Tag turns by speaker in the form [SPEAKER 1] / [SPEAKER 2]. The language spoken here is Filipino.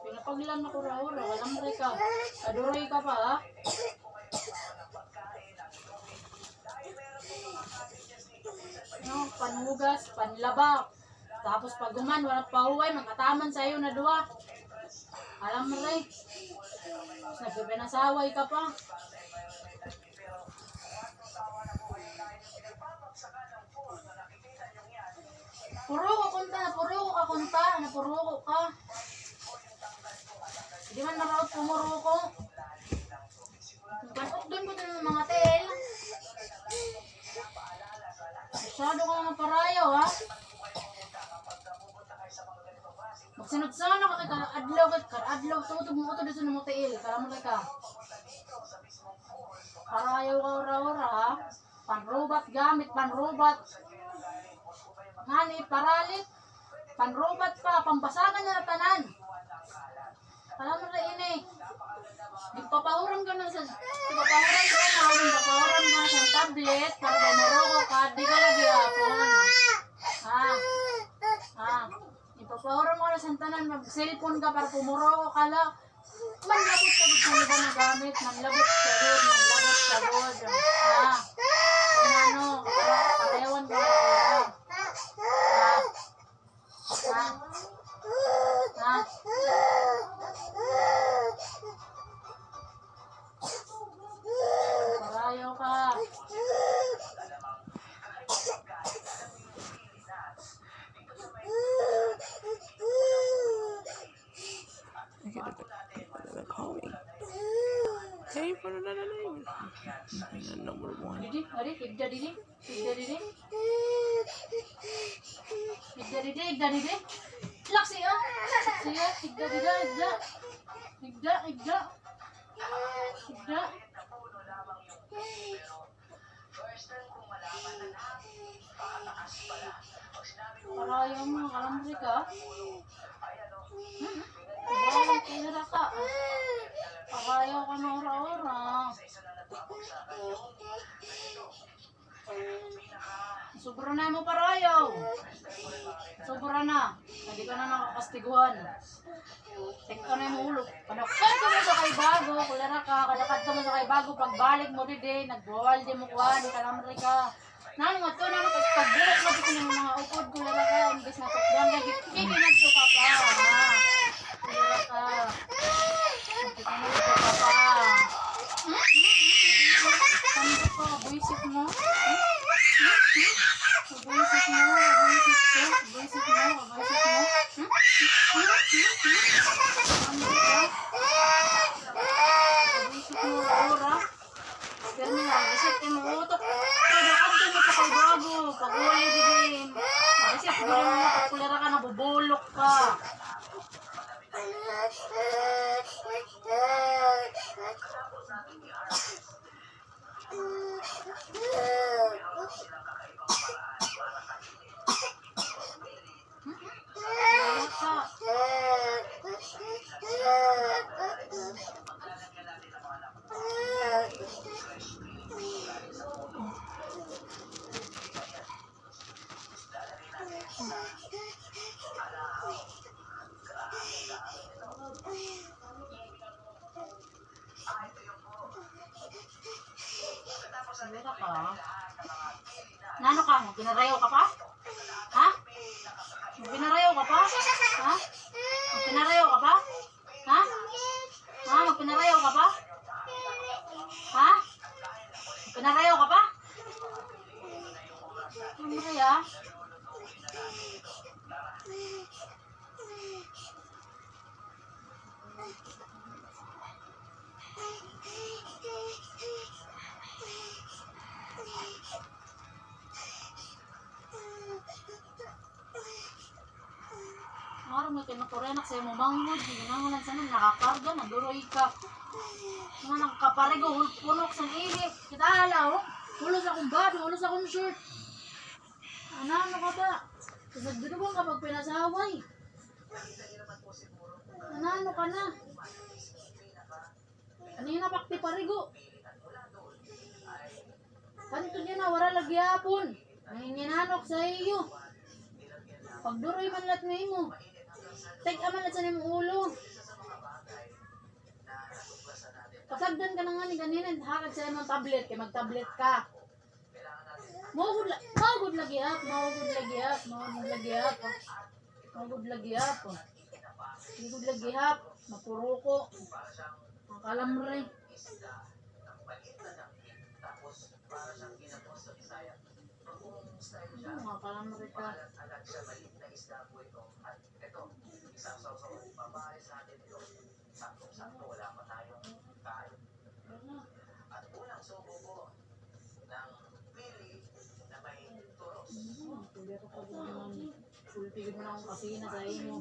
[SPEAKER 1] Pinapaglan ako raw-raw. Alam mo ka. Aduroy ka pa ha. No, panhugas, panlaba. Tapos pag guman, walang pahuway, magkataman sa iyo na duwa. Alam mo rin. Nagpipinasaway ka pa. Puro ko kunta, napuro ko ka. Hindi man naraot pumuro ko. Panot doon ko din ng mga tel. Masyado ka mga parayaw ha. Magsinod sana ka kay karadlaw tutog mo ito dito ng mga tel. Kalamang ka. Parayaw ka ora-ora ha. Panrobat gamit, panrobat. Ngani, paralit. Panrobat pa, pambasagan niya na tanan. Alam mo rin ini. Ipapahuram ka na sa tablet para bumuroko ka, di ka lagi hapon. Ipapahuram ka na sa tanan, mag-cellphone ka para pumuroko ka lang. Manlabot ka sa iba na gamit, manlabot sagod. Kung ano, parewan ka rin. Parayaw ka.
[SPEAKER 2] Hey, para na name. Number 1.
[SPEAKER 1] Higda. Laksi ah. Siya, higda. Parayaw mo, kalamri ka. Balang tira ka. Parayaw ka na ora-ora. Sobra na mo parayaw. Sobra na. Hindi ka na nakakastiguan. Tingka na yung ulo. Kadakad ka mo sa kay bago. Kulera ka. Kadakad ka mo sa kay bago. Pagbalik mo din. Nagbawal din mo kuhan. Kalamri ka. Nano nga to. Nano pagbulat mo dito ng mga upod. Kulera ka. Imbis na tukdan. Kikinagto ka pa. Kulera ka. Kikinagto ka pa. Sando ka. Buisit mo. Buisit mo. Ora. Terminal, isip mo utok. Kadakad mo sa kay bago. Pag-uwi din. Isip mo rin mo. Kulera ka, nabubulok ka. Nano ka? Pinarayaw ka pa? Ha? Pinarayaw ka pa? Ha? Pinarayaw ka pa? Ha? Ha? Pinarayaw ka pa? Ha? Pinarayaw ka pa? Pinaraya? Araw mo kinukurenak sa imo mangod, ginangulan sa nang nakakarga, naduroy ka. Mga nagkaparigo, punok sa ihi. Kita alaw, ulos akong bado, ulos akong shirt. Ano ka ba? Kasagdito mo kapag pinasaway. Ano ka na? Kanina pakti parigo. Kanto niya na, wala lagi hapon. May ginanok sa iyo. Pagduroy man lat mo imo. Tek aman lat sa nimo ulo. Pasagdan ka na nga ni ganina, hakag sa imong tablet, kay mag-tablet ka. Mawagod lagi up. Ligod lagi up. Mapuruko. Ang kalamre. Mga kalamre ka. Pwede ako pag-ulan. Sulpigin mo na akong kasina sa imo.